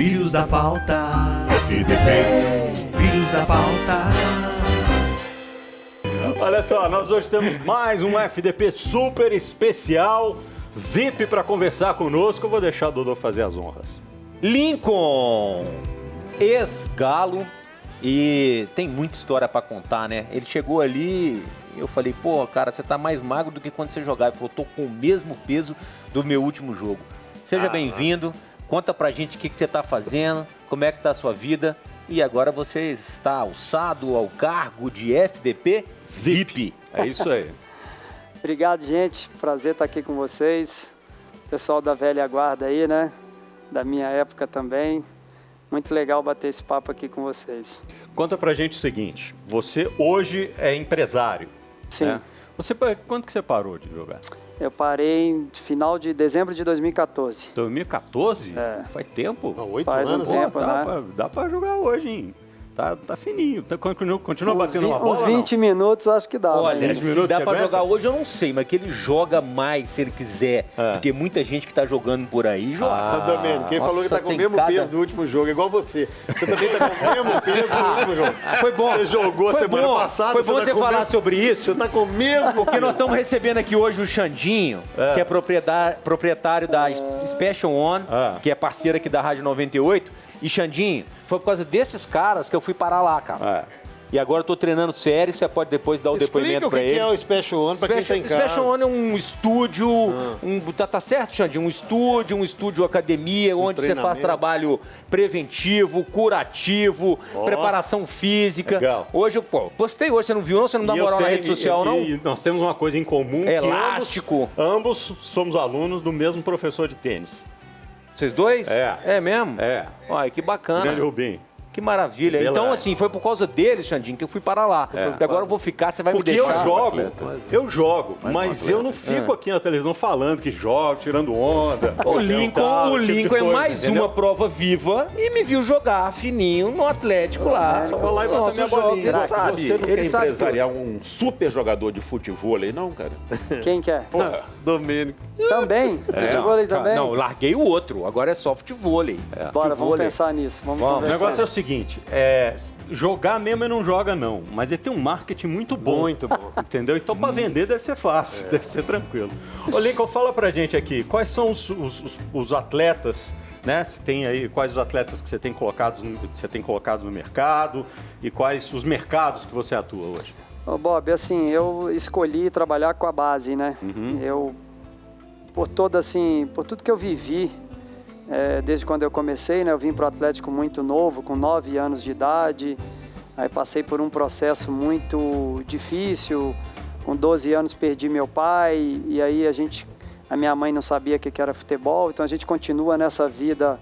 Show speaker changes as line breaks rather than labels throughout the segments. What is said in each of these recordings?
Filhos da pauta, FDP, filhos da pauta.
Olha só, nós hoje temos mais um FDP super especial, VIP para conversar conosco. Eu vou deixar o Dodô fazer as honras.
Lincoln, ex-Galo, e tem muita história para contar, né? Ele chegou ali, eu falei, pô, cara, você tá mais magro do que quando você jogava. Ele falou, tô com o mesmo peso do meu último jogo. Seja bem-vindo, conta pra gente o que você tá fazendo, como é que tá a sua vida. E agora você está alçado ao cargo de FDP VIP.
É isso aí.
Obrigado, gente. Prazer estar aqui com vocês. Pessoal da velha guarda aí, né? Da minha época também. Muito legal bater esse papo aqui com vocês.
Conta pra gente o seguinte, você hoje é empresário.
Sim.
Né? Quando que você parou de jogar?
Eu parei em final de dezembro de 2014.
2014?
É.
Faz tempo?
8
Faz um
anos,
tempo, né?
Dá pra jogar hoje, hein? Tá fininho. Continua batendo uma bola,
Uns 20 minutos acho que dá.
Olha,
10
se
minutos
dá
você
pra
aguenta?
jogar hoje, eu não sei, mas que ele joga mais se ele quiser.
É.
Porque muita gente que tá jogando por aí joga.
Tá, Domênico, quem
Nossa,
falou que tá com o
tem
mesmo
cada-
peso do último jogo, é igual você. Você também tá com o mesmo peso do último jogo.
Foi bom.
Você jogou
Foi
semana
bom.
passada.
Foi bom
tá
você
com o
falar
mesmo-
sobre isso.
Você tá com o mesmo
Porque nós estamos recebendo aqui hoje o Xandinho, que é proprietário da Special One, que é parceira aqui da Rádio 98. E Xandinho, foi por causa desses caras que eu fui parar lá, cara. E agora eu tô treinando sério, você pode depois dar o
Explica
depoimento
o
pra
que
eles.
é o Special One pra quem tá em casa.
Special One é um estúdio, tá certo, Xandinho? Um estúdio academia, onde você faz
treinamento.
trabalho preventivo, curativo, preparação física.
Legal.
Hoje, postei hoje, você não viu não? Você não dá moral na rede social, não?
E nós temos uma coisa em comum. que
Elástico.
Ambos somos alunos do mesmo professor de tênis.
Vocês dois?
É.
É mesmo?
É.
Olha, que bacana.
Grande Rubim.
Que maravilha.
Beleza.
Então, assim, foi por causa dele, Xandinho, que eu fui para lá. Porque agora eu vou ficar, você vai
Porque
me deixar.
eu jogo, mas eu não fico aqui na televisão falando que jogo, tirando onda.
O Lincoln,
tipo
é mais uma prova viva e me viu jogar fininho no Atlético lá.
Vou lá e botar
Nosso
minha
jogo,
bolinha.
ele sabe.
Você não
ele
quer
sabe
empresariar um super jogador de futevôlei, não, cara?
Quem quer?
Domênico.
Também? Futevôlei também?
Não, larguei o outro. Agora é softvôlei.
Bora, vamos pensar nisso. Vamos
O
conversar.
negócio é o seguinte, jogar mesmo ele não joga não, mas ele tem um marketing muito bom.
Muito bom.
Entendeu? Então pra vender deve ser fácil, deve ser tranquilo. Ô Lincoln, fala pra gente aqui, quais são os atletas, né? Se tem aí, quais os atletas que você tem colocados no mercado e quais os mercados que você atua hoje?
Ô, Bob, assim, eu escolhi trabalhar com a base, né? Eu, por tudo que eu vivi, desde quando eu comecei, né? Eu vim para o Atlético muito novo, com 9 anos de idade, aí passei por um processo muito difícil, com 12 anos perdi meu pai, e aí a minha mãe não sabia o que era futebol, então a gente continua nessa vida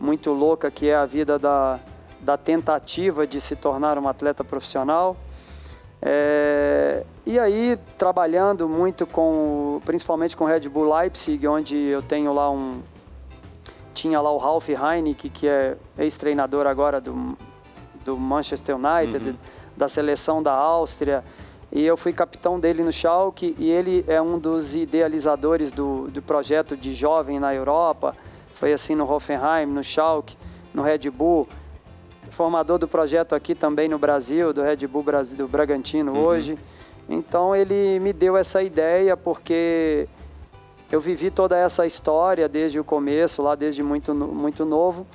muito louca, que é a vida da tentativa de se tornar um atleta profissional. E aí, trabalhando muito principalmente com o Red Bull Leipzig, onde eu tenho lá tinha lá o Ralf Rangnick, que é ex-treinador agora do Manchester United, da seleção da Áustria, e eu fui capitão dele no Schalke, e ele é um dos idealizadores do projeto de jovem na Europa, foi assim no Hoffenheim, no Schalke, no Red Bull, formador do projeto aqui também no Brasil, do Red Bull Brasil, do Bragantino hoje. Então ele me deu essa ideia porque eu vivi toda essa história desde o começo, lá desde muito novo,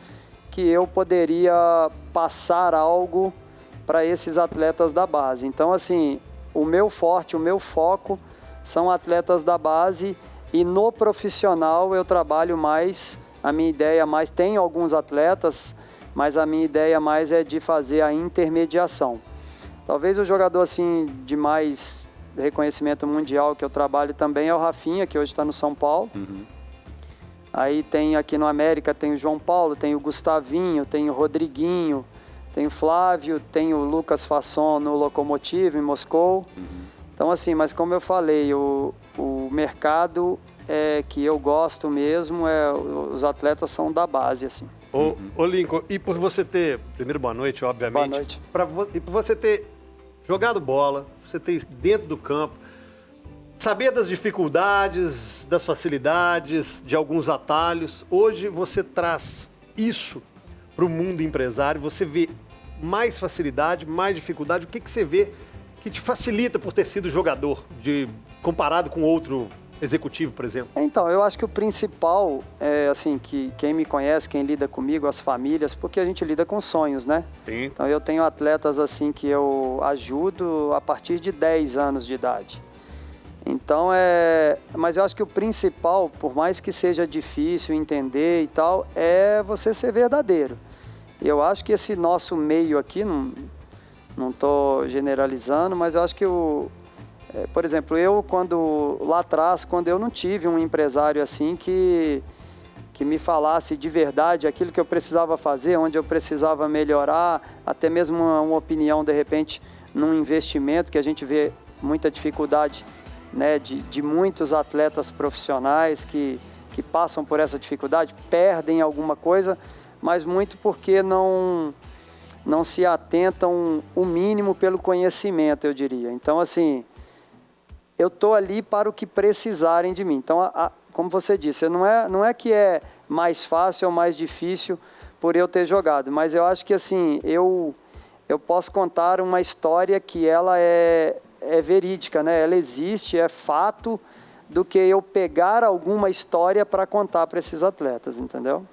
que eu poderia passar algo para esses atletas da base. Então, assim, o meu foco são atletas da base, e no profissional eu trabalho mais, a minha ideia mais, tenho alguns atletas, mas a minha ideia mais é de fazer a intermediação. Talvez o jogador assim de mais reconhecimento mundial que eu trabalho também é o Rafinha, que hoje está no São Paulo. Aí tem aqui no América, tem o João Paulo, tem o Gustavinho, tem o Rodriguinho, tem o Flávio, tem o Lucas Fasson no Lokomotiv, em Moscou. Então assim, mas como eu falei, o mercado que eu gosto mesmo, os atletas são da base, assim.
Ô Lincoln, e por você ter... Primeiro, boa noite, obviamente.
Boa noite.
E por você ter jogado bola, você ter dentro do campo, saber das dificuldades, das facilidades, de alguns atalhos. Hoje você traz isso para o mundo empresário, você vê mais facilidade, mais dificuldade? O que você vê que te facilita por ter sido jogador, comparado com outro executivo, por exemplo?
Então, eu acho que o principal é, assim, que quem me conhece, quem lida comigo, as famílias, porque a gente lida com sonhos, né?
Sim.
Então, eu tenho atletas, assim, que eu ajudo a partir de 10 anos de idade. Então, mas eu acho que o principal, por mais que seja difícil entender e tal, é você ser verdadeiro. Eu acho que esse nosso meio aqui, não estou generalizando, mas eu acho que por exemplo, lá atrás, quando eu não tive um empresário assim que me falasse de verdade aquilo que eu precisava fazer, onde eu precisava melhorar, até mesmo uma opinião, de repente, num investimento, que a gente vê muita dificuldade, né, de muitos atletas profissionais que passam por essa dificuldade, perdem alguma coisa, mas muito porque não se atentam o mínimo pelo conhecimento, eu diria. Então, assim, eu estou ali para o que precisarem de mim. Então, como você disse, não é que é mais fácil ou mais difícil por eu ter jogado, mas eu acho que, assim, eu posso contar uma história que ela é verídica, né? Ela existe, é fato, do que eu pegar alguma história para contar para esses atletas, entendeu?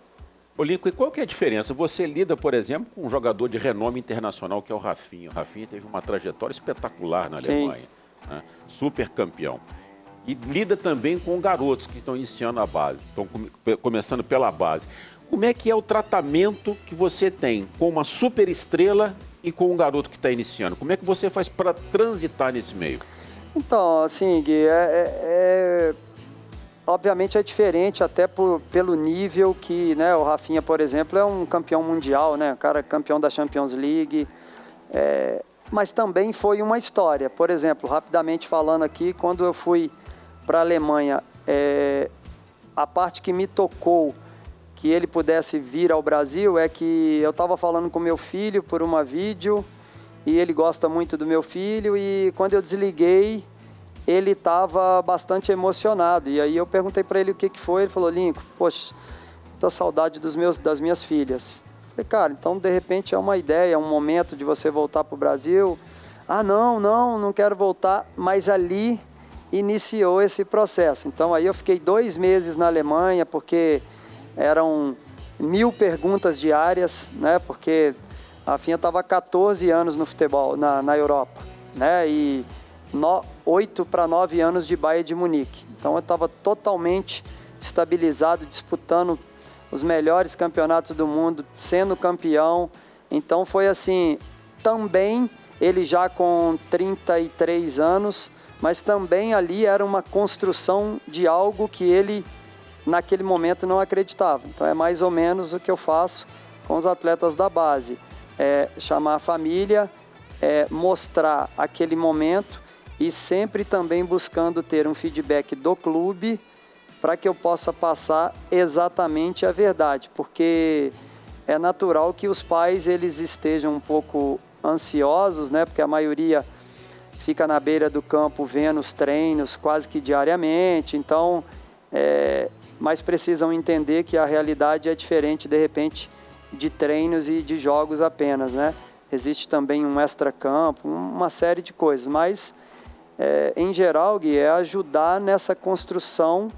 Ô, Lincoln, e qual que é a diferença? Você lida, por exemplo, com um jogador de renome internacional, que é o Rafinha. O Rafinha teve uma trajetória espetacular na Alemanha, né? Super campeão. E lida também com garotos que estão iniciando a base, estão começando pela base. Como é que é o tratamento que você tem com uma super estrela e com um garoto que está iniciando? Como é que você faz para transitar nesse meio?
Então, assim, Gui, obviamente é diferente até pelo nível que, né, o Rafinha, por exemplo, é um campeão mundial, né, o cara é campeão da Champions League, mas também foi uma história. Por exemplo, rapidamente falando aqui, quando eu fui para a Alemanha, a parte que me tocou que ele pudesse vir ao Brasil é que eu estava falando com meu filho por uma vídeo e ele gosta muito do meu filho, e quando eu desliguei, ele estava bastante emocionado. E aí eu perguntei para ele o que foi. Ele falou: Lincoln, poxa, tô saudade das minhas filhas. Falei: cara, então de repente é uma ideia, é um momento de você voltar para o Brasil. Ah, não quero voltar. Mas ali iniciou esse processo. Então aí eu fiquei 2 meses na Alemanha, porque eram 1000 perguntas diárias, né? Porque a Rafinha estava há 14 anos no futebol, na Europa, né? E 8 para 9 anos de Bayern de Munique. Então eu estava totalmente estabilizado, disputando os melhores campeonatos do mundo, sendo campeão. Então foi assim, também ele já com 33 anos, mas também ali era uma construção de algo que ele naquele momento não acreditava. Então é mais ou menos o que eu faço com os atletas da base. Chamar a família, mostrar aquele momento, e sempre também buscando ter um feedback do clube para que eu possa passar exatamente a verdade, porque é natural que os pais eles estejam um pouco ansiosos, né? Porque a maioria fica na beira do campo vendo os treinos quase que diariamente, então, mas precisam entender que a realidade é diferente, de repente, de treinos e de jogos apenas, né? Existe também um extracampo, uma série de coisas, mas em geral, Gui, é ajudar nessa construção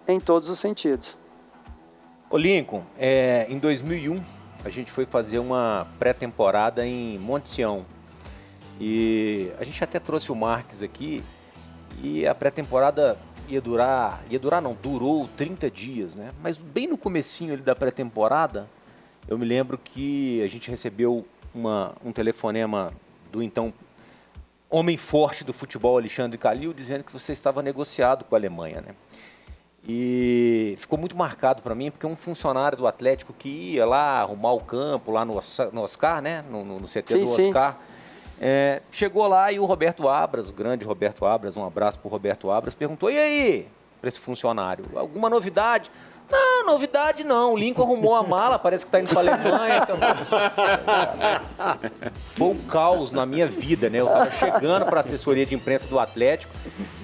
em todos os sentidos.
Ô Lincoln, em 2001 a gente foi fazer uma pré-temporada em Monte Sião. E a gente até trouxe o Marques aqui, e a pré-temporada durou 30 dias, né? Mas bem no comecinho ali da pré-temporada, eu me lembro que a gente recebeu um telefonema do então homem forte do futebol, Alexandre Calil, dizendo que você estava negociado com a Alemanha, né? E ficou muito marcado para mim, porque um funcionário do Atlético que ia lá arrumar o campo, lá no Oscar, né? No CT do Oscar. Chegou lá e o Roberto Abras, o grande Roberto Abras, um abraço pro Roberto Abras, perguntou: e aí, para esse funcionário, alguma novidade? Não, novidade não, o Lincoln arrumou a mala, parece que está indo para a Alemanha. Então... Foi um caos na minha vida, né? Eu estava chegando para a assessoria de imprensa do Atlético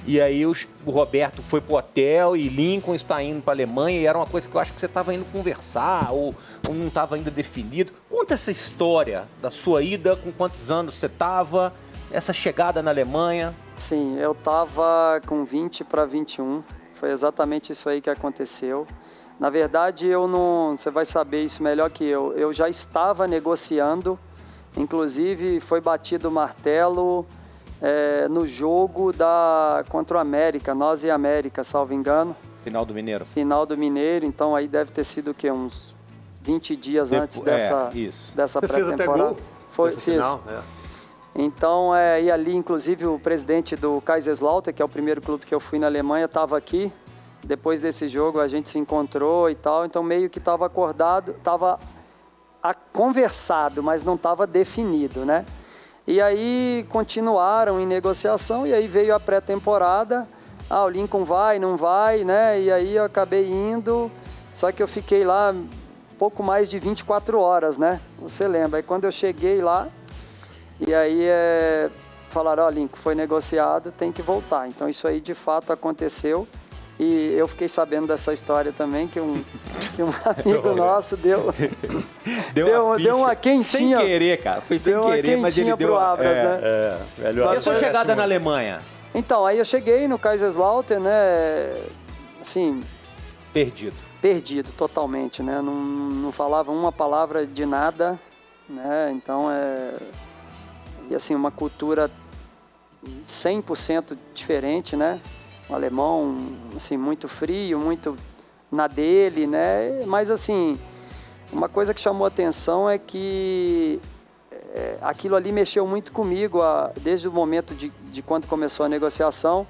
E aí o Roberto foi pro hotel e Lincoln está indo para a Alemanha e era uma coisa que eu acho que você estava indo conversar ou não estava ainda definido. Conta essa história da sua ida, com quantos anos você estava, essa chegada na Alemanha.
Sim, eu estava com 20 para 21, foi exatamente isso aí que aconteceu. Na verdade, você vai saber isso melhor que eu já estava negociando, inclusive foi batido o martelo no jogo contra o América, nós e América, salvo engano.
Final do Mineiro.
Final do Mineiro, então aí deve ter sido o quê? Uns 20 dias antes dessa
Você fez até
pré-temporada.
gol?
Fiz.
Final,
Então, e ali, inclusive, o presidente do Kaiserslautern, que é o primeiro clube que eu fui na Alemanha, estava aqui. Depois desse jogo, a gente se encontrou e tal. Então, meio que estava acordado, estava conversado, mas não estava definido, né? E aí, continuaram em negociação, e aí veio a pré-temporada. O Lincoln vai, não vai, né? E aí, eu acabei indo, só que eu fiquei lá pouco mais de 24 horas, né? Você lembra? Aí, quando eu cheguei lá, e aí falaram, Lincoln, foi negociado, tem que voltar. Então isso aí de fato aconteceu. E eu fiquei sabendo dessa história também, que um amigo nosso deu uma quentinha.
Sem querer, cara. Foi sem querer, mas ele deu...
pro Abras, né?
E a sua chegada na Alemanha?
Então, aí eu cheguei no Kaiserslautern, né? Assim... Perdido totalmente, né? Não falava uma palavra de nada, né? Então, E assim, uma cultura 100% diferente, né? Um alemão, assim, muito frio, muito na dele, né? Mas, assim, uma coisa que chamou a atenção é que aquilo ali mexeu muito comigo, desde o momento de quando começou a negociação,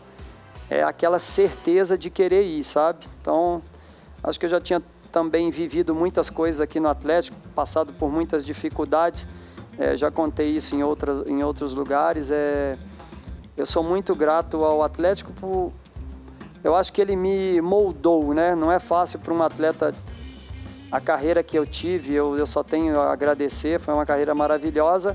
aquela certeza de querer ir, sabe? Então, acho que eu já tinha também vivido muitas coisas aqui no Atlético, passado por muitas dificuldades. Já contei isso em outros lugares. Eu sou muito grato ao Atlético eu acho que ele me moldou, né? Não é fácil para um atleta a carreira que eu tive, eu só tenho a agradecer, foi uma carreira maravilhosa,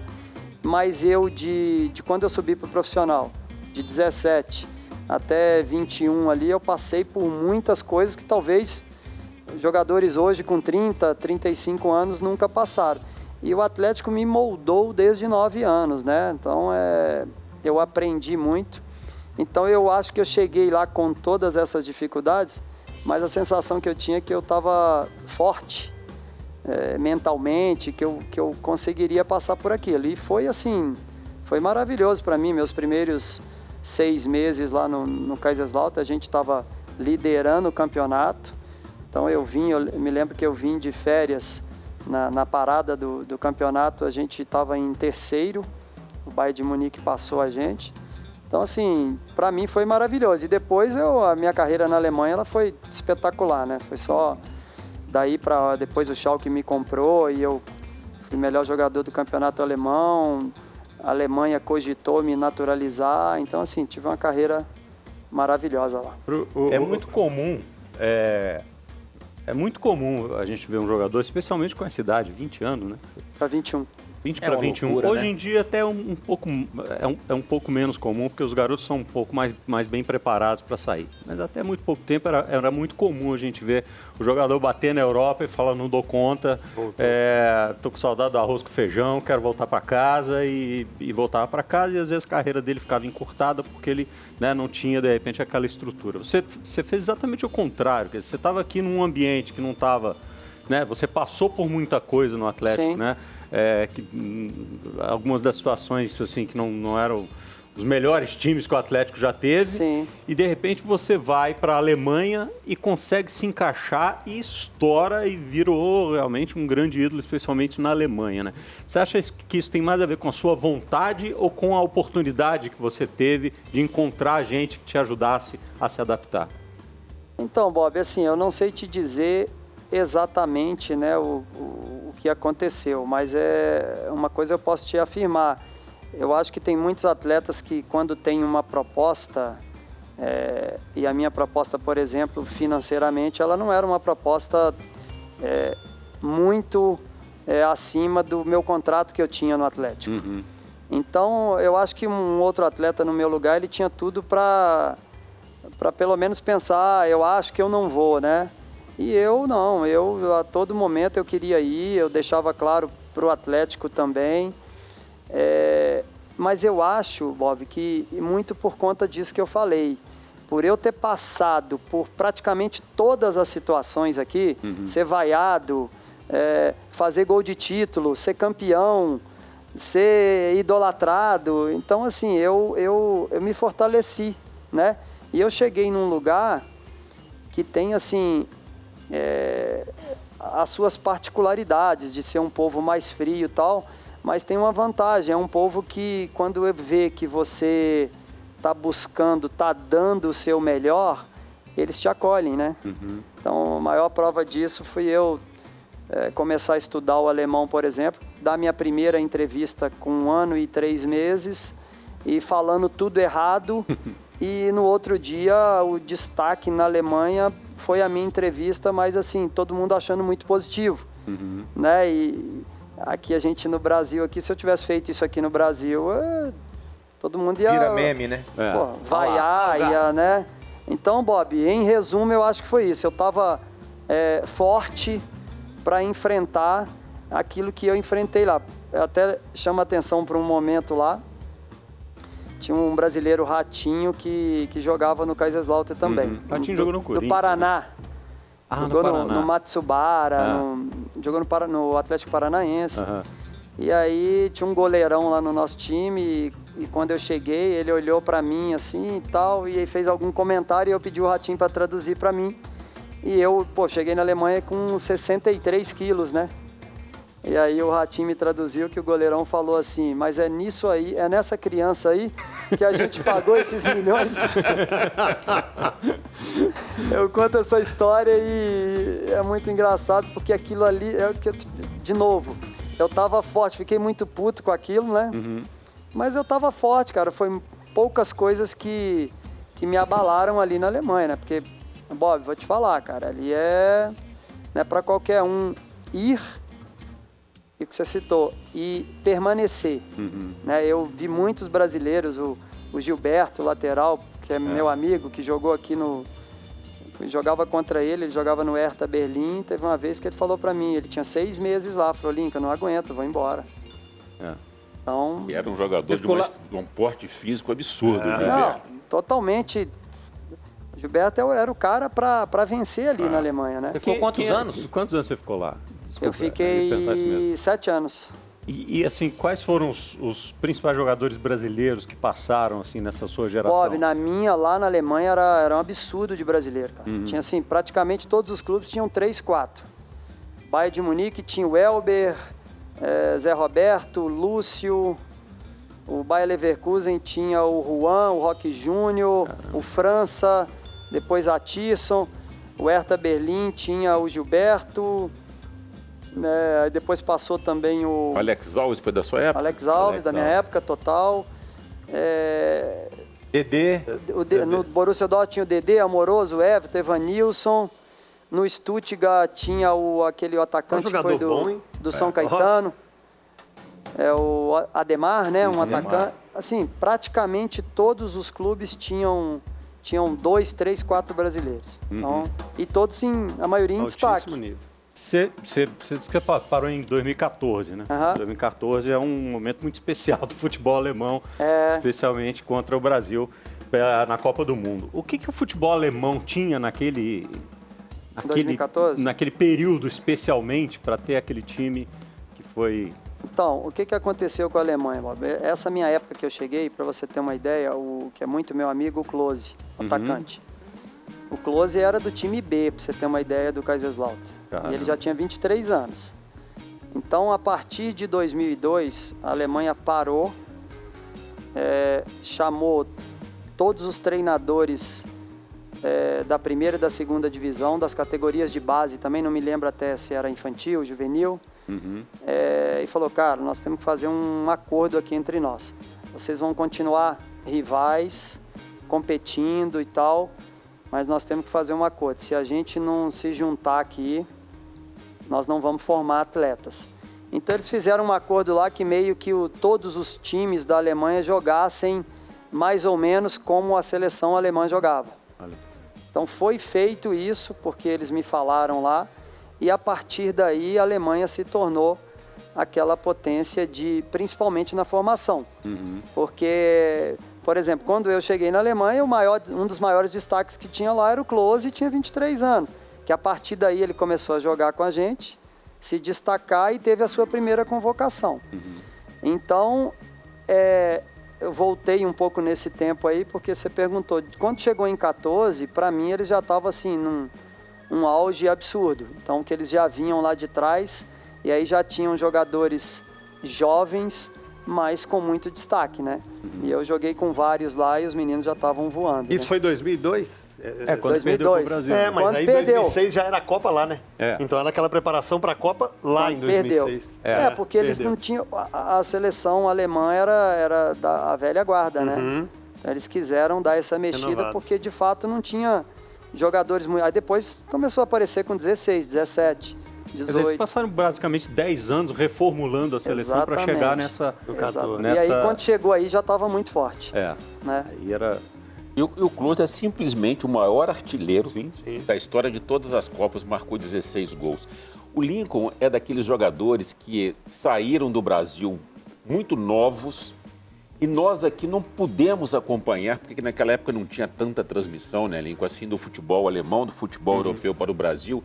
mas de quando eu subi para o profissional, de 17 até 21 ali, eu passei por muitas coisas que talvez jogadores hoje com 30, 35 anos nunca passaram. E o Atlético me moldou desde 9 anos, né? Então, eu aprendi muito. Então, eu acho que eu cheguei lá com todas essas dificuldades, mas a sensação que eu tinha é que eu estava forte mentalmente, que eu conseguiria passar por aquilo. E foi assim, foi maravilhoso para mim. Meus primeiros 6 meses lá no Kaiserslautern, a gente estava liderando o campeonato. Então, eu me lembro que eu vim de férias. Na parada do campeonato, a gente estava em terceiro, o Bayern de Munique passou a gente. Então, assim, para mim foi maravilhoso. E depois, a minha carreira na Alemanha ela foi espetacular, né? Foi só daí para depois o Schalke me comprou e eu fui melhor jogador do campeonato alemão. A Alemanha cogitou me naturalizar. Então, assim, tive uma carreira maravilhosa lá.
É muito comum... É muito comum a gente ver um jogador, especialmente com essa idade, 20 anos, né?
Para 21.
20 para 21.
Loucura,
Hoje
né?
em dia até um pouco menos comum, porque os garotos são um pouco mais bem preparados para sair. Mas até muito pouco tempo era muito comum a gente ver o jogador bater na Europa e falar, não dou conta, tô com saudade do arroz com feijão, quero voltar para casa e voltava para casa, e às vezes a carreira dele ficava encurtada porque ele, né, não tinha, de repente, aquela estrutura. Você fez exatamente o contrário, quer dizer, você estava aqui num ambiente que não estava... Né, você passou por muita coisa no Atlético,
Sim.
né? Algumas das situações assim, que não eram os melhores times que o Atlético já teve.
Sim.
E de repente você vai para a Alemanha e consegue se encaixar e estoura e virou realmente um grande ídolo, especialmente na Alemanha, né? Você acha que isso tem mais a ver com a sua vontade ou com a oportunidade que você teve de encontrar gente que te ajudasse a se adaptar?
Então, Bob, assim, eu não sei te dizer exatamente, né, o que aconteceu, mas uma coisa eu posso te afirmar. Eu acho que tem muitos atletas que, quando tem uma proposta, e a minha proposta, por exemplo, financeiramente, ela não era uma proposta muito acima do meu contrato que eu tinha no Atlético.
Uhum.
Então, eu acho que um outro atleta no meu lugar, ele tinha tudo para para pelo menos pensar, eu acho que eu não vou, né? E eu não, eu a todo momento eu queria ir, eu deixava claro para o Atlético também. Mas eu acho, Bob, que muito por conta disso que eu falei, por eu ter passado por praticamente todas as situações aqui, ser vaiado, fazer gol de título, ser campeão, ser idolatrado. Então, assim, eu me fortaleci, né? E eu cheguei num lugar que tem, assim, as suas particularidades de ser um povo mais frio e tal, mas tem uma vantagem, é um povo que quando vê que você está buscando, está dando o seu melhor, eles te acolhem, né? Então, a maior prova disso foi eu começar a estudar o alemão, por exemplo, dar minha primeira entrevista com 1 ano e 3 meses e falando tudo errado. E no outro dia, o destaque na Alemanha foi a minha entrevista, mas assim, todo mundo achando muito positivo, né? E aqui a gente no Brasil, aqui, se eu tivesse feito isso aqui no Brasil, todo mundo ia...
Vira meme, né?
Pô, vaiar, ia, né? Então, Bob, em resumo, eu acho que foi isso. Eu estava forte para enfrentar aquilo que eu enfrentei lá. Eu até chamo a atenção para um momento lá. Tinha um brasileiro, Ratinho, que jogava no Kaiserslautern também.
Ratinho jogou no Corinthians.
Do Paraná. Jogou
no Paraná.
no Matsubara, jogou no Atlético Paranaense. E aí tinha um goleirão lá no nosso time e quando eu cheguei, ele olhou pra mim assim e tal, e aí fez algum comentário e eu pedi o Ratinho pra traduzir pra mim. E eu, cheguei na Alemanha com 63 quilos, né? E aí o Ratinho me traduziu que o goleirão falou assim, mas é nisso aí, é nessa criança aí que a gente pagou esses milhões. Eu conto essa história e é muito engraçado porque aquilo ali, de novo, eu tava forte, fiquei muito puto com aquilo, né? Mas eu tava forte, cara, foi poucas coisas que me abalaram ali na Alemanha, né? Porque, Bob, vou te falar, cara, ali não é pra qualquer um ir, e o que você citou, e permanecer. Né? Eu vi muitos brasileiros, o Gilberto, lateral, que é meu amigo, que jogou aqui jogava contra ele jogava no Hertha Berlim, teve uma vez que ele falou pra mim, ele tinha 6 meses lá, falou, Lincoln, eu não aguento, vou embora. Então,
E era um jogador de um porte físico absurdo, né?
não, totalmente. O Gilberto era o cara pra vencer ali na Alemanha, né?
Você ficou quantos anos?
Quantos anos você ficou lá? Desculpa,
Eu fiquei 7 anos.
E assim, quais foram os principais jogadores brasileiros que passaram assim nessa sua geração?
Bob, lá na Alemanha era um absurdo de brasileiro, cara. Tinha assim, praticamente todos os clubes tinham 3, 4. Bayern de Munique tinha o Elber, Zé Roberto, Lúcio. O Bayer Leverkusen tinha o Juan, o Roque Júnior, o França, depois a Tisson. O Hertha Berlim tinha o Gilberto. Depois passou também o
Alex Alves foi da sua época?
Alex Alves, da minha época, total.
Dedê.
No Borussia Dortmund tinha o Dedê, Amoroso, o Everton, Evanilson. No Stuttgart tinha aquele atacante que foi do São Caetano. O Ademar, né? Um atacante. Assim, praticamente todos os clubes tinham 2, 3, 4 brasileiros. Então, e todos, a maioria em destaque.
Nível.
Você disse que parou em 2014, né? 2014 é um momento muito especial do futebol alemão, especialmente contra o Brasil na Copa do Mundo. O que o futebol alemão tinha naquele
2014?
Naquele período, especialmente, para ter aquele time que foi...
Então, o que aconteceu com a Alemanha, Bob? Essa minha época que eu cheguei, para você ter uma ideia, o que é muito meu amigo, o Klose, atacante. O Klose era do time B, para você ter uma ideia, do Kaiserslautern. E ele já tinha 23 anos. Então, a partir de 2002, a Alemanha parou, chamou todos os treinadores da primeira e da segunda divisão, das categorias de base, também não me lembro até se era infantil, juvenil, e falou, cara, nós temos que fazer um acordo aqui entre nós. Vocês vão continuar rivais, competindo e tal, mas nós temos que fazer um acordo. Se a gente não se juntar aqui, nós não vamos formar atletas. Então eles fizeram um acordo lá que meio que todos os times da Alemanha jogassem mais ou menos como a seleção alemã jogava.
Olha.
Então foi feito isso, porque eles me falaram lá, e a partir daí a Alemanha se tornou aquela potência principalmente na formação. Porque, por exemplo, quando eu cheguei na Alemanha, um dos maiores destaques que tinha lá era o Klose, e tinha 23 anos. Que a partir daí ele começou a jogar com a gente, se destacar e teve a sua primeira convocação. Então, eu voltei um pouco nesse tempo aí, porque você perguntou, quando chegou em 14, para mim eles já estavam assim, num auge absurdo. Então, que eles já vinham lá de trás, e aí já tinham jogadores jovens, mas com muito destaque, né? E eu joguei com vários lá e os meninos já estavam voando.
Isso
né?
foi 2002?
Quando
2002.
perdeu pro Brasil.
Mas
Quando
aí em
perdeu.
2006 já era a Copa lá, né? Então era aquela preparação para a Copa lá em 2006.
Perdeu. Porque eles não tinham... A seleção alemã era a velha guarda, né? Então, eles quiseram dar essa mexida
Renovado.
porque, de fato, não tinha jogadores muito... Aí depois começou a aparecer com 16, 17,
Quer dizer,
18.
eles passaram basicamente 10 anos reformulando a seleção para
Exatamente.
chegar nessa...
Exato.
nessa...
E aí, quando chegou aí, já estava muito forte. Né?
Aí era...
E o Klose é simplesmente o maior artilheiro da história de todas as Copas, marcou 16 gols. O Lincoln é daqueles jogadores que saíram do Brasil muito novos e nós aqui não pudemos acompanhar, porque naquela época não tinha tanta transmissão, né, Lincoln, assim, do futebol alemão, do futebol europeu para o Brasil.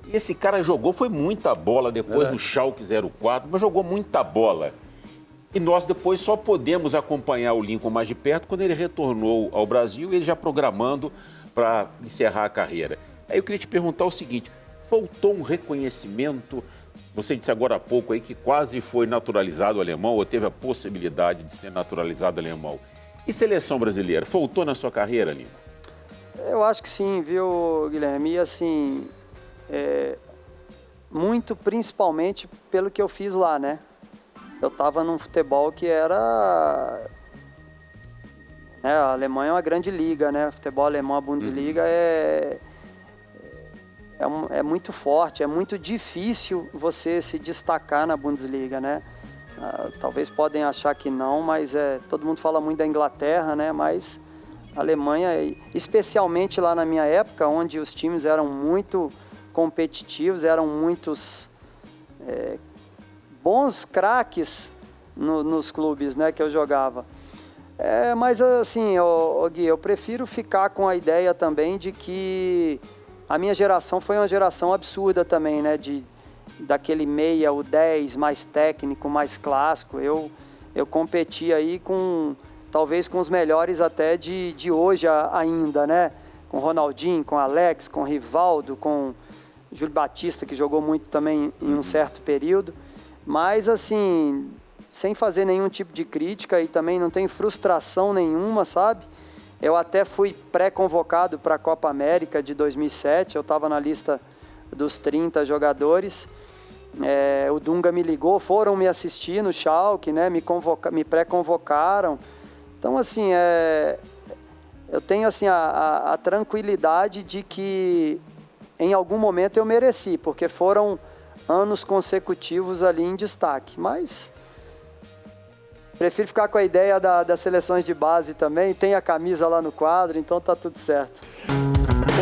E esse cara jogou, foi muita bola depois no Schalke 04, mas jogou muita bola. E nós depois só podemos acompanhar o Lincoln mais de perto quando ele retornou ao Brasil e ele já programando para encerrar a carreira. Aí eu queria te perguntar o seguinte, faltou um reconhecimento? Você disse agora há pouco aí que quase foi naturalizado alemão ou teve a possibilidade de ser naturalizado alemão. E seleção brasileira, faltou na sua carreira, Lincoln?
Eu acho que sim, viu, Guilherme? E assim, muito principalmente pelo que eu fiz lá, né? Eu estava num futebol que era... Né, a Alemanha é uma grande liga, né? O futebol alemão, a Bundesliga, é muito forte, é muito difícil você se destacar na Bundesliga, né? Talvez podem achar que não, mas todo mundo fala muito da Inglaterra, né? Mas a Alemanha, especialmente lá na minha época, onde os times eram muito competitivos, eram muitos... bons craques nos clubes, né, que eu jogava. Mas assim, Gui, eu prefiro ficar com a ideia também de que a minha geração foi uma geração absurda também, né, daquele meia, o 10 mais técnico, mais clássico. Eu competi aí talvez com os melhores até de hoje ainda, né, com Ronaldinho, com Alex, com Rivaldo, com Júlio Batista, que jogou muito também em um certo período. Mas, assim, sem fazer nenhum tipo de crítica e também não tem frustração nenhuma, sabe? Eu até fui pré-convocado para a Copa América de 2007, eu estava na lista dos 30 jogadores. O Dunga me ligou, foram me assistir no Schalke, né? Me pré-convocaram. Então, assim, eu tenho assim, a tranquilidade de que em algum momento eu mereci, porque foram... anos consecutivos ali em destaque, mas prefiro ficar com a ideia das seleções de base também, tem a camisa lá no quadro, então tá tudo certo.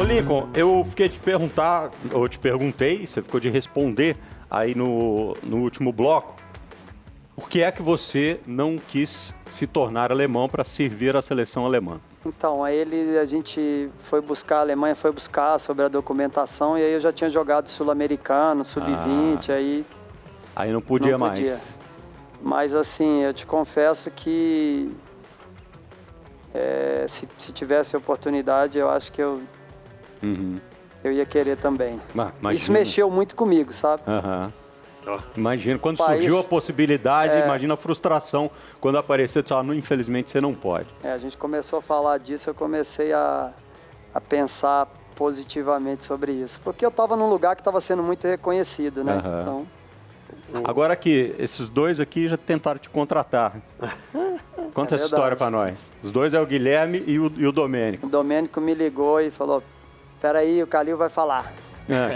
Ô Lincoln, eu fiquei de perguntar, eu te perguntei, você ficou de responder aí no último bloco, por que é que você não quis se tornar alemão para servir a seleção alemã?
Então, aí a gente foi buscar, a Alemanha foi buscar sobre a documentação e aí eu já tinha jogado Sul-Americano, Sub-20,
Aí não podia mais.
Mas assim, eu te confesso que se tivesse oportunidade, eu acho que eu ia querer também. Isso mexeu muito comigo, sabe?
Imagina, quando surgiu a possibilidade, imagina a frustração quando apareceu, infelizmente você não pode.
A gente começou a falar disso, eu comecei a pensar positivamente sobre isso, porque eu estava num lugar que estava sendo muito reconhecido, né? Então...
Agora que esses dois aqui já tentaram te contratar. Conta essa história para nós. Os dois é o Guilherme e o Domênico.
O Domênico me ligou e falou, peraí, o Calil vai falar.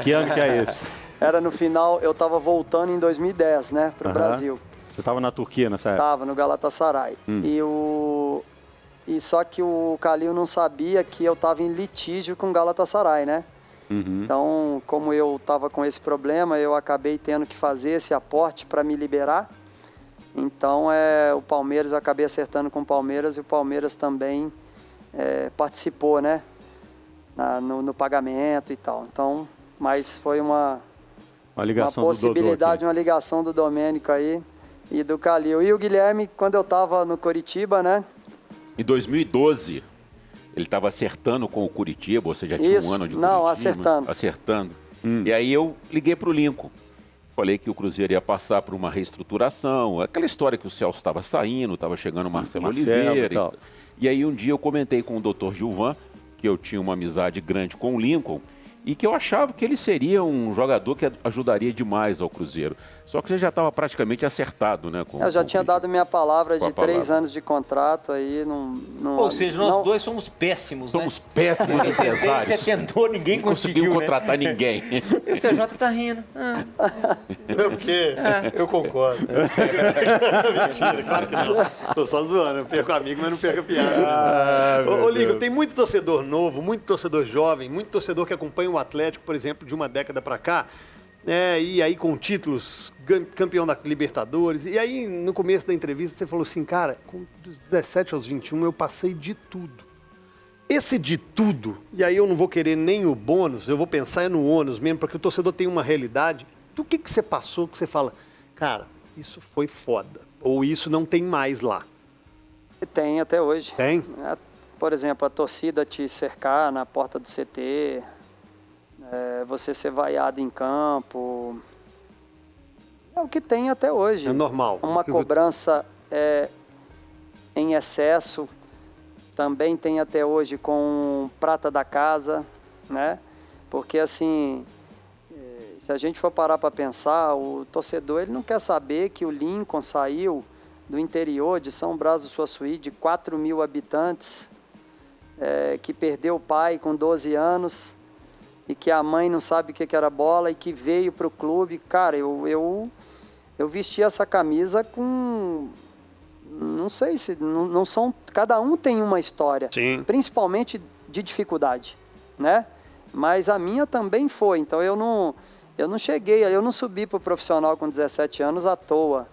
Que ano que é esse?
Era no final, eu estava voltando em 2010, né, para o Brasil.
Você estava na Turquia nessa época?
Estava, no Galatasaray. E E só que o Kalil não sabia que eu estava em litígio com o Galatasaray, né? Então, como eu estava com esse problema, eu acabei tendo que fazer esse aporte para me liberar. Então, o Palmeiras, eu acabei acertando com o Palmeiras e o Palmeiras também participou, né? No pagamento e tal. Então, mas foi uma
ligação
possibilidade, uma ligação do Domênico aí e do Kalil. E o Guilherme, quando eu estava no Coritiba, né?
Em 2012, ele estava acertando com o Curitiba, ou seja, já tinha um ano de Curitiba.
Não, acertando.
Acertando. E aí eu liguei para o Lincoln. Falei que o Cruzeiro ia passar por uma reestruturação, aquela história que o Celso estava saindo, estava chegando o Marcelo Oliveira.
E tal.
E aí um dia eu comentei com o Dr. Gilvan, que eu tinha uma amizade grande com o Lincoln, e que eu achava que ele seria um jogador que ajudaria demais ao Cruzeiro. Só que você já estava praticamente acertado, né?
Eu já tinha dado minha palavra de 3 anos de contrato, aí não...
Ou seja, nós dois somos péssimos,
Somos
né?
péssimos empresários.
Você tentou, ninguém
Não conseguiu
conseguiu,
contratar ninguém.
O CJ tá rindo.
Não, porque eu concordo. Mentira, claro que não. Tô só zoando. Eu perco amigo, mas não perco a piada. Ô, Ligo, tem muito torcedor novo, muito torcedor jovem, muito torcedor que acompanha o Atlético, por exemplo, de uma década para cá, e aí com títulos, campeão da Libertadores. E aí, no começo da entrevista, você falou assim, cara, dos 17 aos 21 eu passei de tudo. Esse de tudo, e aí eu não vou querer nem o bônus, eu vou pensar no ônus mesmo, porque o torcedor tem uma realidade. Do que você passou que você fala, cara, isso foi foda, ou isso não tem mais lá?
Tem até hoje.
Tem?
Por exemplo, a torcida te cercar na porta do CT, você ser vaiado em campo, é o que tem até hoje.
É normal.
Uma cobrança em excesso, também tem até hoje com prata da casa, né? Porque assim, se a gente for parar para pensar, o torcedor ele não quer saber que o Lincoln saiu do interior de São Brás do Suaçuí, de 4 mil habitantes, que perdeu o pai com 12 anos e que a mãe não sabe o que era bola e que veio para o clube. Cara, eu vesti essa camisa com... Não sei se... Não são... Cada um tem uma história.
Sim.
Principalmente de dificuldade, né? Mas a minha também foi. Então eu não cheguei ali, eu não subi para o profissional com 17 anos à toa,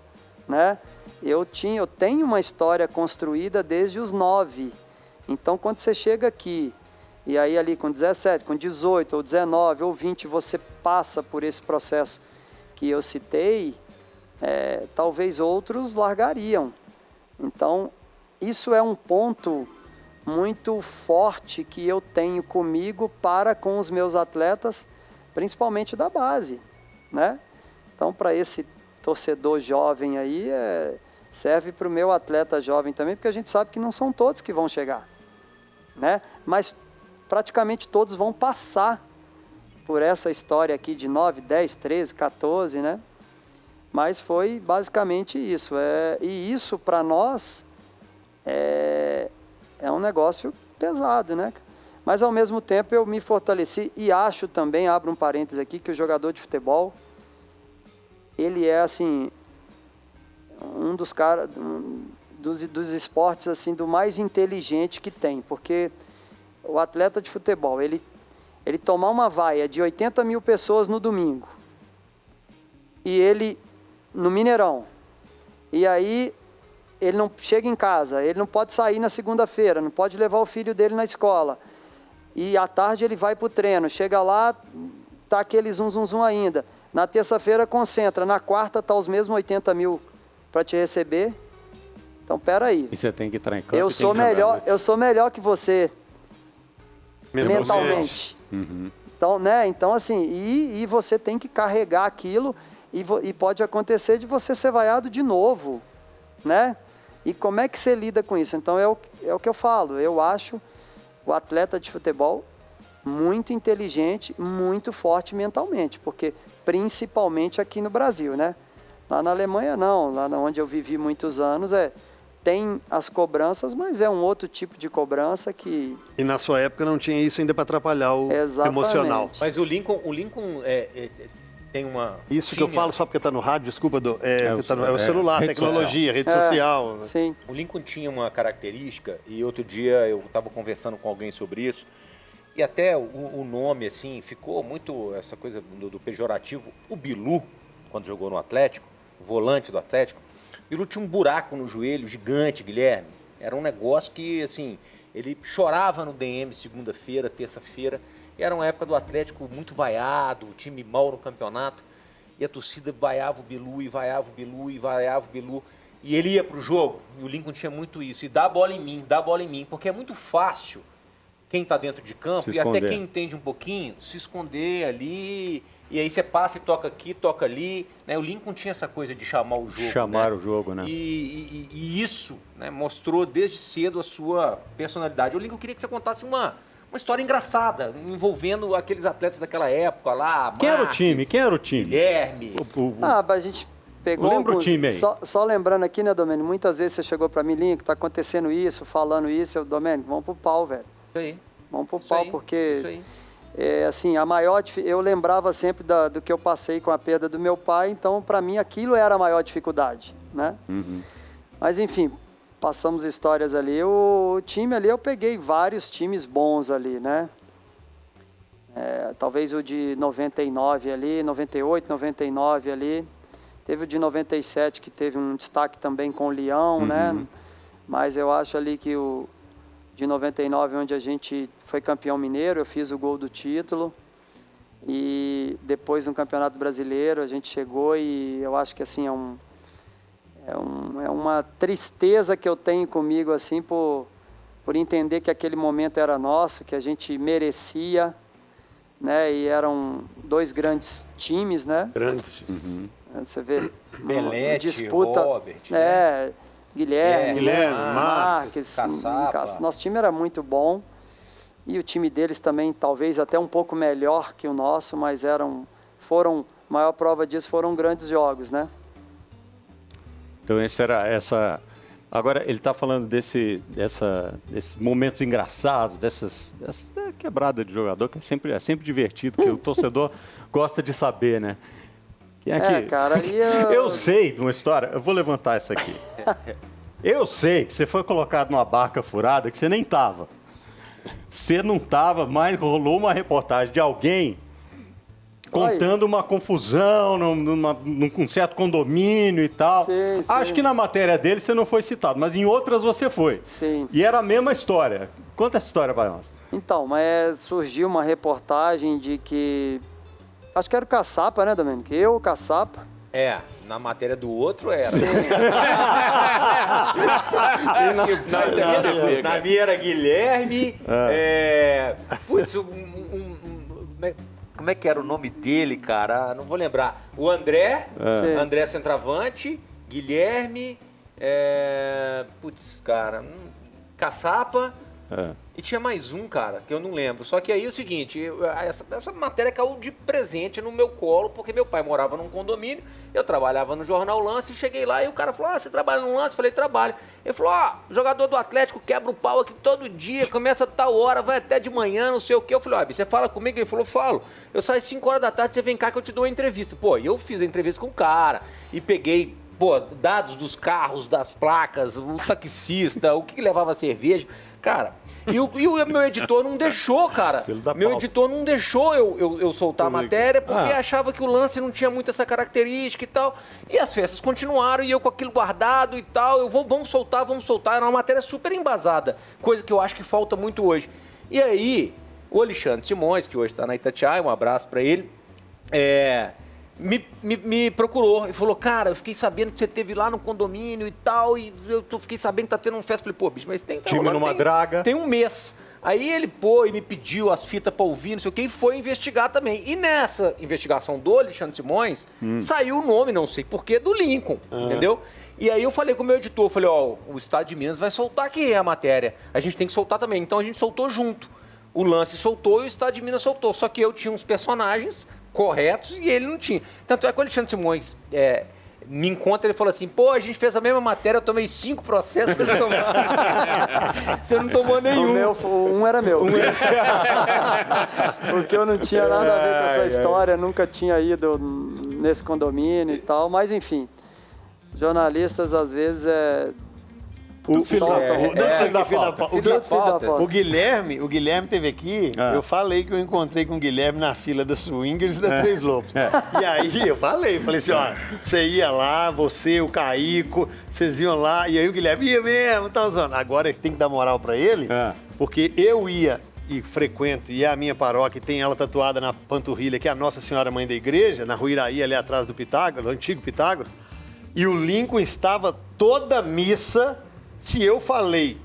né? Eu tenho uma história construída desde os 9. Então quando você chega aqui, e aí ali com 17, com 18, ou 19, ou 20, você passa por esse processo que eu citei, talvez outros largariam. Então, isso é um ponto muito forte que eu tenho comigo para com os meus atletas, principalmente da base, né? Então, para esse torcedor jovem aí, serve para o meu atleta jovem também, porque a gente sabe que não são todos que vão chegar, né? Mas praticamente todos vão passar por essa história aqui de 9, 10, 13, 14, né? Mas foi basicamente isso. E isso, para nós, é um negócio pesado, né? Mas, ao mesmo tempo, eu me fortaleci e acho também, abro um parênteses aqui, que o jogador de futebol, ele é, assim, um dos caras, dos esportes, assim, do mais inteligente que tem. Porque o atleta de futebol, ele tomar uma vaia de 80 mil pessoas no domingo, e ele... no Mineirão, e aí ele não chega em casa, ele não pode sair na segunda-feira, não pode levar o filho dele na escola, e à tarde ele vai para o treino, chega lá, tá aquele zum ainda, na terça-feira concentra, na quarta tá os mesmos 80 mil para te receber. Então peraí,
E você tem que entrar em campo.
eu sou melhor que você mentalmente.
Uhum.
Então, né? Então assim, e você tem que carregar aquilo. E pode acontecer de você ser vaiado de novo, né? E como é que você lida com isso? Então é o que eu falo, eu acho o atleta de futebol muito inteligente, muito forte mentalmente, porque principalmente aqui no Brasil, né? Lá na Alemanha não, lá onde eu vivi muitos anos tem as cobranças, mas é um outro tipo de cobrança que...
E na sua época não tinha isso ainda para atrapalhar o
Exatamente.
emocional.
Mas o Lincoln tem uma...
Isso que eu falo só porque tá no rádio, desculpa, é o celular,
rede
tecnologia, rede social.
Sim.
O Lincoln tinha uma característica, e outro dia eu estava conversando com alguém sobre isso, e até o nome, assim, ficou muito essa coisa do pejorativo. O Bilu, quando jogou no Atlético, volante do Atlético, o Bilu tinha um buraco no joelho gigante, Guilherme. Era um negócio que, assim, ele chorava no DM segunda-feira, terça-feira. E era uma época do Atlético muito vaiado, o time mal no campeonato. E a torcida vaiava o Bilu, e vaiava o Bilu, e vaiava o Bilu. E ele ia pro jogo, e o Lincoln tinha muito isso. E dá a bola em mim, porque é muito fácil quem está dentro de campo, e até quem entende um pouquinho, se esconder ali, e aí você passa e toca aqui, toca ali, né? O Lincoln tinha essa coisa de chamar o jogo.
Chamar o jogo, né?
E isso, né, mostrou desde cedo a sua personalidade. O Lincoln queria que você contasse uma história engraçada, envolvendo aqueles atletas daquela época lá.
Quem era o time?
Guilherme.
A gente pegou
lembra o time aí.
Só lembrando aqui, né, Domênico? Muitas vezes você chegou para mim, Lincoln, tá acontecendo isso, falando isso. Domênico, vamos pro pau, velho.
Isso aí.
Vamos pro pau, porque...
Isso aí.
Assim, eu lembrava sempre do que eu passei com a perda do meu pai, então para mim aquilo era a maior dificuldade, né?
Uhum.
Mas enfim, passamos histórias ali. O time ali, eu peguei vários times bons ali, né? Talvez o de 99 ali, 98, 99 ali. Teve o de 97 que teve um destaque também com o Leão, né? Mas eu acho ali que o de 99, onde a gente foi campeão mineiro, eu fiz o gol do título. E depois no Campeonato Brasileiro a gente chegou e eu acho que assim é uma tristeza que eu tenho comigo assim por entender que aquele momento era nosso, que a gente merecia, né? E eram dois grandes times, né?
Grandes.
Você vê
Belete,
disputa,
Robert, né?
Guilherme,
Marques,
Caçapa.
Nosso time era muito bom e o time deles também talvez até um pouco melhor que o nosso, mas maior prova disso foram grandes jogos, né?
Então essa. Agora ele está falando desses momentos engraçados, dessa quebrada de jogador que é sempre divertido, que o torcedor gosta de saber, né?
Cara,
eu sei de uma história, eu vou levantar essa aqui. Eu sei que você foi colocado numa barca furada que você nem estava. Você não estava, mas rolou uma reportagem de alguém contando uma confusão num certo condomínio e tal.
Sim.
Acho que na matéria dele você não foi citado, mas em outras você foi.
Sim.
E era a mesma história. Conta essa história para nós.
Então, mas surgiu uma reportagem de que... Acho que era o Caçapa, né, Domênico? O Caçapa.
Na matéria do outro era. Na minha era Guilherme. Putz, como é que era o nome dele, cara? Não vou lembrar. O André, André centroavante, Guilherme, Caçapa. E tinha mais um, cara, que eu não lembro. Só que aí é o seguinte, essa matéria caiu de presente no meu colo, porque meu pai morava num condomínio, eu trabalhava no Jornal Lance, cheguei lá e o cara falou, você trabalha no Lance? Eu falei, trabalho. Ele falou, jogador do Atlético quebra o pau aqui todo dia, começa a tal hora, vai até de manhã, não sei o quê. Eu falei, você fala comigo? Ele falou, falo. Eu saio 5 horas da tarde, você vem cá que eu te dou uma entrevista. E eu fiz a entrevista com o cara e peguei... dados dos carros, das placas, o taxista, o que levava cerveja. Cara, e o meu editor não deixou, cara. Meu editor não deixou eu soltar a matéria porque achava que o Lance não tinha muito essa característica e tal. E as festas continuaram e eu com aquilo guardado e tal. Vamos soltar. Era uma matéria super embasada, coisa que eu acho que falta muito hoje. E aí, o Alexandre Simões, que hoje está na Itatiaia, um abraço para ele, me procurou e falou, cara, eu fiquei sabendo que você esteve lá no condomínio e tal, e eu fiquei sabendo que tá tendo um festa. Falei, bicho, mas tem...
Time numa draga.
Tem um mês. Aí ele e me pediu as fitas pra ouvir, não sei o que, e foi investigar também. E nessa investigação do Alexandre Simões, saiu o nome, não sei porquê, do Lincoln, entendeu? E aí eu falei com o meu editor, falei, o Estado de Minas vai soltar aqui a matéria, a gente tem que soltar também. Então a gente soltou junto. O Lance soltou e o Estado de Minas soltou. Só que eu tinha uns personagens corretos e ele não tinha. Tanto é que o Alexandre Simões me encontra, ele falou assim, pô, a gente fez a mesma matéria, eu tomei 5 processos, você não tomou, você não tomou nenhum.
Um era meu. Porque eu não tinha nada a ver com essa história, nunca tinha ido nesse condomínio e tal, mas enfim, jornalistas às vezes
O Guilherme teve aqui, eu falei que eu encontrei com o Guilherme na fila da Swingers e da Três Lobos. E aí eu falei assim, ó, você ia lá, você, o Caico, vocês iam lá, e aí o Guilherme ia mesmo, tá usando. Agora tem que dar moral pra ele, porque eu ia e frequento, e é a minha paróquia, tem ela tatuada na panturrilha, que é a Nossa Senhora Mãe da Igreja, na Rua Iraí, ali atrás do Pitágoras, do antigo Pitágoras, e o Lincoln estava toda missa. Se eu falei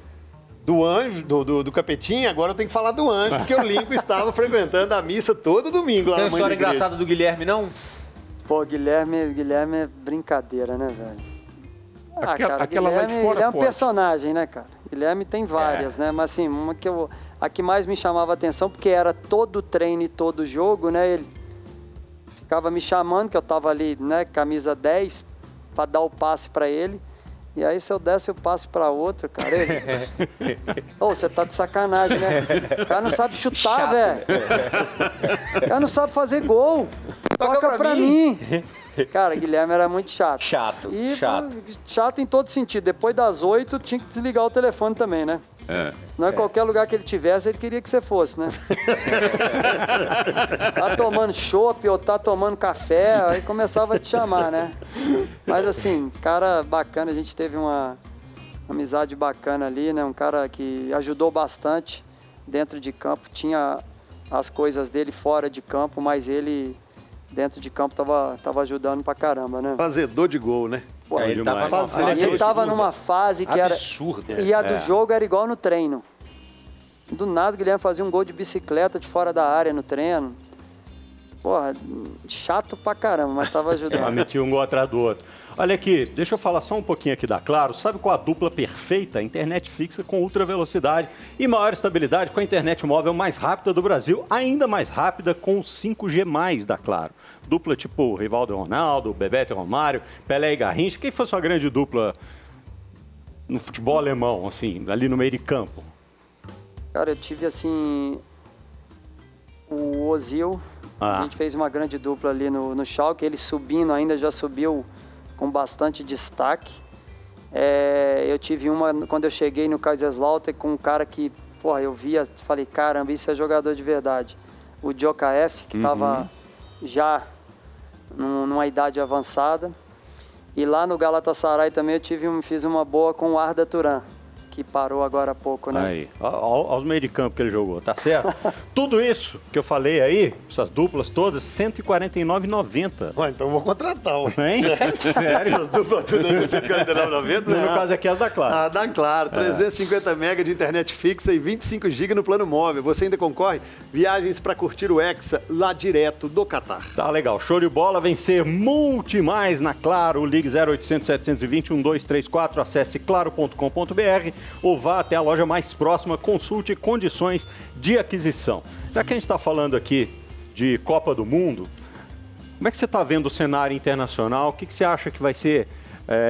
do anjo, do capetinha, agora eu tenho que falar do anjo, porque o Lincoln estava frequentando a missa todo domingo lá
Tem
na
uma
Mãe da
história
Igreja.
engraçada do Guilherme, não?
Pô, Guilherme é brincadeira, né, velho?
Aquela lá de
Guilherme,
fora
ele é um
pode.
personagem, né, cara? Guilherme tem várias, né? Mas assim, a que mais me chamava a atenção, porque era todo treino e todo jogo, né? Ele ficava me chamando, que eu tava ali, né, camisa 10, pra dar o passe pra ele. E aí, se eu desse o passe pra outro, cara, ele... Ô, você tá de sacanagem, né? O cara não sabe chutar, velho. O cara não sabe fazer gol. Toca pra mim. Cara, Guilherme era muito chato.
Chato.
Chato em todo sentido. Depois das 8, tinha que desligar o telefone também, né? Não é qualquer lugar que ele tivesse, ele queria que você fosse, né? Tá tomando chopp ou tá tomando café, aí começava a te chamar, né? Mas assim, cara bacana, a gente teve uma amizade bacana ali, né? Um cara que ajudou bastante dentro de campo, tinha as coisas dele fora de campo, mas ele dentro de campo tava ajudando pra caramba, né?
Fazedor de gol, né?
Pô,
Ele
tava numa fase que era...
absurda.
E a do jogo era igual no treino. Do nada o Guilherme fazia um gol de bicicleta de fora da área no treino. Porra, chato pra caramba, mas tava ajudando.
Metia um gol atrás do outro. Olha aqui, deixa eu falar só um pouquinho aqui da Claro. Sabe qual a dupla perfeita? Internet fixa com ultra velocidade e maior estabilidade com a internet móvel mais rápida do Brasil, ainda mais rápida com o 5G+, da Claro. Dupla tipo Rivaldo e Ronaldo, Bebeto e Romário, Pelé e Garrincha. Quem foi sua grande dupla no futebol alemão, assim, ali no meio de campo?
Cara, eu tive assim... O Ozil, a gente fez uma grande dupla ali no Schalke. Ele subindo ainda, já subiu com bastante destaque. Eu tive uma, quando eu cheguei no Kaiserslautern, com um cara que, porra, eu via, falei, caramba, isso é jogador de verdade. O Djokaeff, que estava já numa idade avançada. E lá no Galatasaray também fiz uma boa com o Arda Turan, que parou agora há pouco, né?
Aí, aos meios de campo que ele jogou, tá certo? Tudo isso que eu falei aí, essas duplas todas, R$ 149,90.
Ué, então eu vou contratar, ué.
Hein? Sério?
Essas duplas tudo aí, R$ 149,90?
No caso aqui, as da Claro.
Ah, da Claro. 350 MB de internet fixa e 25 GB no plano móvel. Você ainda concorre viagens para curtir o Hexa lá direto do Catar.
Tá legal, show de bola, vencer Multimais na Claro, ligue 0800 720 1234, acesse claro.com.br ou vá até a loja mais próxima, consulte condições de aquisição. Já que a gente está falando aqui de Copa do Mundo, como é que você está vendo o cenário internacional? O que você acha que vai ser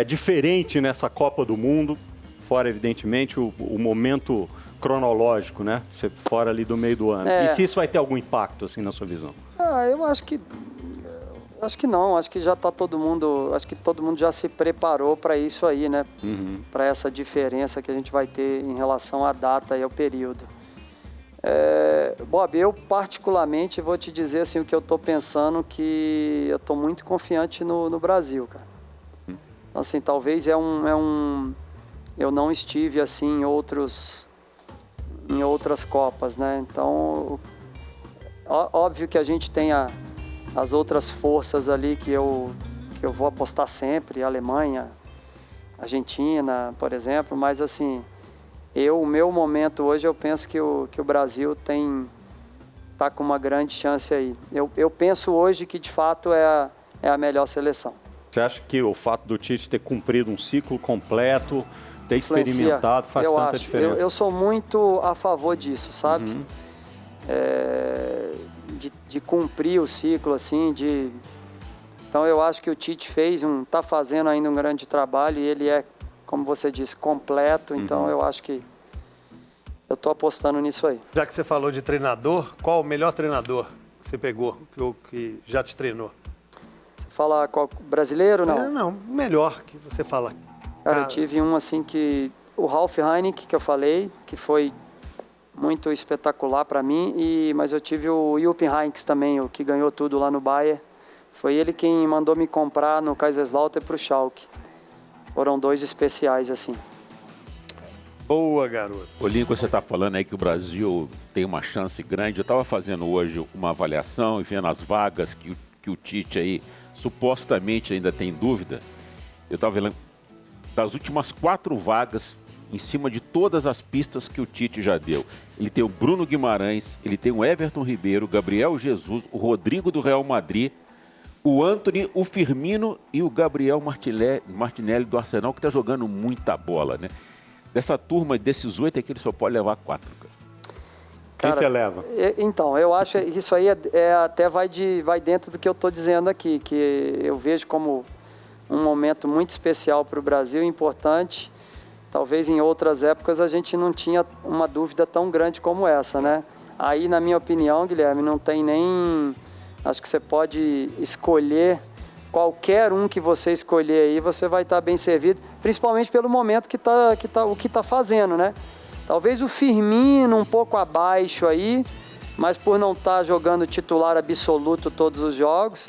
diferente nessa Copa do Mundo? Fora, evidentemente, o momento cronológico, né? Você fora ali do meio do ano. E se isso vai ter algum impacto, assim, na sua visão?
Eu acho que não, acho que já tá todo mundo já se preparou para isso aí, né? Para essa diferença que a gente vai ter em relação à data e ao período. Bob, eu particularmente vou te dizer assim, o que eu tô pensando, que eu tô muito confiante no Brasil, cara. Então, assim, talvez eu não estive assim em outras Copas, né? Então, óbvio que a gente tem as outras forças ali que eu vou apostar sempre, Alemanha, Argentina, por exemplo, mas assim, o meu momento hoje, eu penso que o Brasil tá com uma grande chance aí. Eu penso hoje que de fato é a melhor seleção.
Você acha que o fato do Tite ter cumprido um ciclo completo, ter experimentado, faz tanta diferença?
Eu sou muito a favor disso, sabe? De cumprir o ciclo, assim, Então eu acho que o Tite está fazendo ainda um grande trabalho e ele é, como você disse, completo. Então eu acho que eu estou apostando nisso aí.
Já que você falou de treinador, qual o melhor treinador que você pegou, que já te treinou?
Você fala qual, brasileiro, não?
Não, melhor que você fala.
Cara, eu tive um assim que... O Ralf Rangnick, que eu falei, que foi muito espetacular para mim. Mas eu tive o Jupp Heynckes também, o que ganhou tudo lá no Bayern. Foi ele quem mandou me comprar no Kaiserslautern para o Schalke. Foram 2 especiais, assim.
Boa, garoto.
Ô, Lincoln, você está falando aí que o Brasil tem uma chance grande. Eu estava fazendo hoje uma avaliação e vendo as vagas que o Tite aí supostamente ainda tem dúvida. Eu estava vendo das últimas 4 vagas, em cima de todas as pistas que o Tite já deu. Ele tem o Bruno Guimarães, ele tem o Everton Ribeiro, Gabriel Jesus, o Rodrigo do Real Madrid, o Antony, o Firmino e o Gabriel Martinelli do Arsenal, que está jogando muita bola, né? Dessa turma, desses 8 aqui, ele só pode levar 4.
Quem você leva?
Então, eu acho que isso aí até vai dentro do que eu estou dizendo aqui, que eu vejo como um momento muito especial para o Brasil, importante. Talvez em outras épocas a gente não tinha uma dúvida tão grande como essa, né? Aí, na minha opinião, Guilherme, não tem nem... Acho que você pode escolher qualquer um que você escolher aí, você vai estar bem servido, principalmente pelo momento o que está fazendo, né? Talvez o Firmino um pouco abaixo aí, mas por não estar jogando titular absoluto todos os jogos.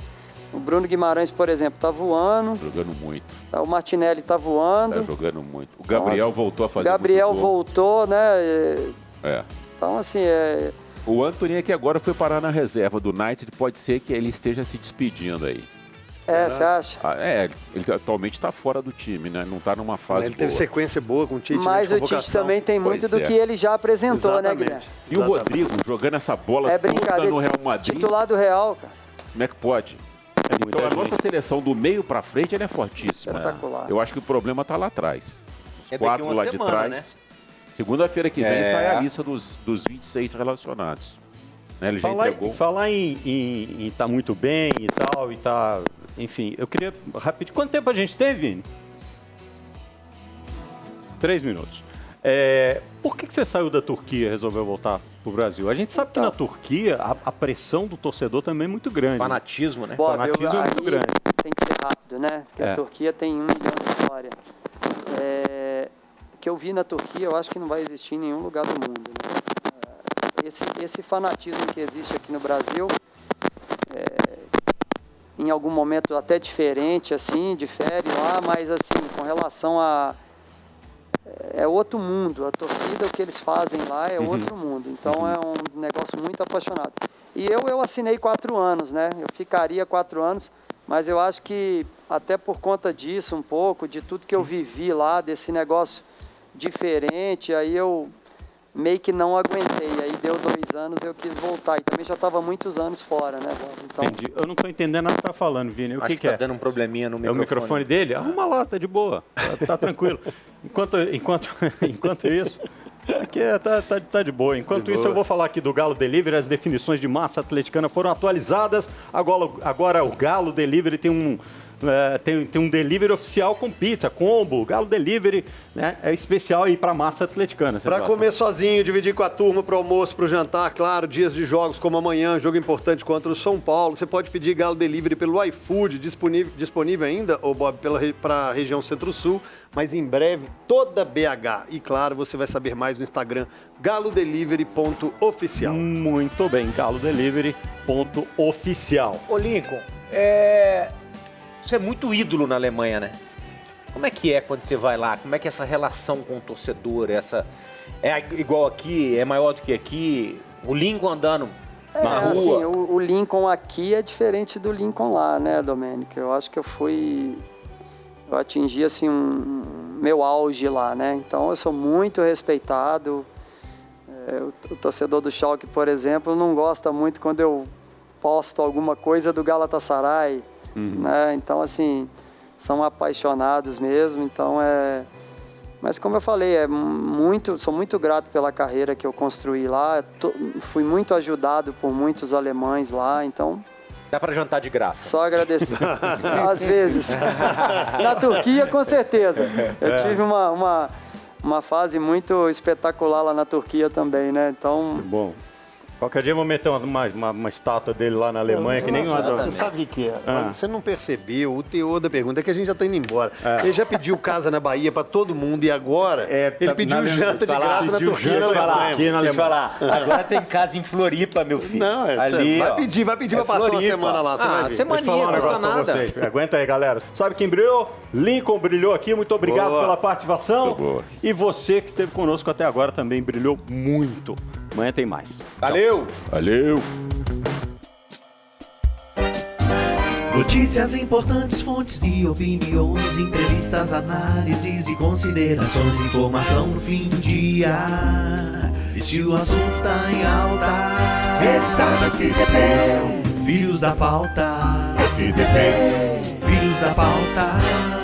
O Bruno Guimarães, por exemplo, está voando.
Jogando muito.
O Martinelli está voando.
Está jogando muito. O Gabriel voltou a fazer
O Gabriel
muito gol.
voltou, né?
É.
Então, assim,
O Antony, que agora foi parar na reserva do United, pode ser que ele esteja se despedindo aí.
Você acha?
Ele atualmente está fora do time, né? Não está numa fase
Ele teve
boa.
sequência boa com o Tite.
Mas
né,
o Tite também tem muito
Pois
do
é.
que ele já apresentou, né,
Exatamente.
Guilherme?
E o Rodrigo jogando essa bola toda
brincadeira.
no Real Madrid,
Titular do Real, cara.
como é que pode? Então a nossa seleção do meio para frente ela é fortíssima.
Espetacular.
Eu acho que o problema está lá atrás. Os
É daqui
4
uma
lá de
semana,
trás.
né?
Segunda-feira que vem sai a lista dos 26 relacionados. Né? Ele já entregou.
Falar em tá muito bem e tal, e tá... Enfim, eu queria rapidinho... Quanto tempo a gente teve, Vini? 3 minutos. Por que você saiu da Turquia e resolveu voltar pro Brasil? A gente sabe que na Turquia a pressão do torcedor também é muito grande.
Fanatismo, né?
Bob,
fanatismo é muito
aí
grande.
Tem que ser rápido, né? Porque a Turquia tem 1 milhão de história. O que eu vi na Turquia, eu acho que não vai existir em nenhum lugar do mundo. Né? Esse fanatismo que existe aqui no Brasil, em algum momento até diferente, assim, difere lá, mas assim, com relação a... É outro mundo, a torcida, o que eles fazem lá é outro mundo. Então é um negócio muito apaixonado. E eu assinei 4 anos, né? Eu ficaria 4 anos, mas eu acho que até por conta disso um pouco, de tudo que eu vivi lá, desse negócio diferente, aí eu meio que não aguentei. Aí deu 2 anos eu quis voltar. E também já estava muitos anos fora, né, Bob? Então,
Entendi. Eu não tô entendendo nada que tá falando, Vini. O
Acho
que
tá
é?
dando um probleminha no
É o
microfone.
microfone dele? Arruma lá, tá de boa. Tá tranquilo. Enquanto isso... Aqui tá de boa. Enquanto isso, eu vou falar aqui do Galo Delivery. As definições de massa atleticana foram atualizadas. Agora o Galo Delivery tem um delivery oficial com pizza, combo. Galo Delivery, né, é especial aí pra massa atleticana.
Para comer sozinho, dividir com a turma, pro almoço, pro jantar, claro, dias de jogos como amanhã, jogo importante contra o São Paulo. Você pode pedir Galo Delivery pelo iFood, disponível ainda, ô Bob, para a região Centro-Sul, mas em breve toda BH. E claro, você vai saber mais no Instagram, galodelivery.oficial.
Muito bem, galodelivery.oficial.
Ô, Lincoln, você é muito ídolo na Alemanha, né? Como é que é quando você vai lá? Como é que é essa relação com o torcedor? É igual aqui? É maior do que aqui? O Lincoln andando na rua?
assim, o Lincoln aqui é diferente do Lincoln lá, né, Domênico? Eu acho que eu atingi, assim, meu auge lá, né? Então, eu sou muito respeitado. O torcedor do Schalke, por exemplo, não gosta muito quando eu posto alguma coisa do Galatasaray, né? Então, assim, são apaixonados mesmo. Então, Mas, como eu falei, sou muito grato pela carreira que eu construí lá. Fui muito ajudado por muitos alemães lá. Então,
Dá pra jantar de graça.
Só agradecer. Às vezes. Na Turquia, com certeza. Eu tive uma fase muito espetacular lá na Turquia também, né? Então,
Bom. Qualquer dia eu vou meter uma estátua dele lá na Alemanha, que nem uma
Você sabe o que é?
Ah.
Você não percebeu o teor da pergunta, é que a gente já tá indo embora. Ele já pediu casa na Bahia pra todo mundo e agora ele pediu janta de graça na Turquia na Alemanha.
Deixa eu falar. Agora tem casa em Floripa, meu filho.
Não,
ali,
vai
ó.
pedir pra passar uma semana lá, você vai ver.
Semaninha,
Deixa eu falar um
não
negócio
custa
pra
nada.
vocês. Aguenta aí, galera. Sabe quem brilhou? Lincoln brilhou aqui. Muito obrigado
Boa.
pela participação.
Boa.
E você que esteve conosco até agora também brilhou muito. Amanhã tem mais.
Valeu!
Valeu!
Notícias importantes, fontes e opiniões, entrevistas, análises e considerações, informação no fim do dia. E se o assunto tá em alta, Redação FDP, Filhos da Pauta, FDP, Filhos da Pauta.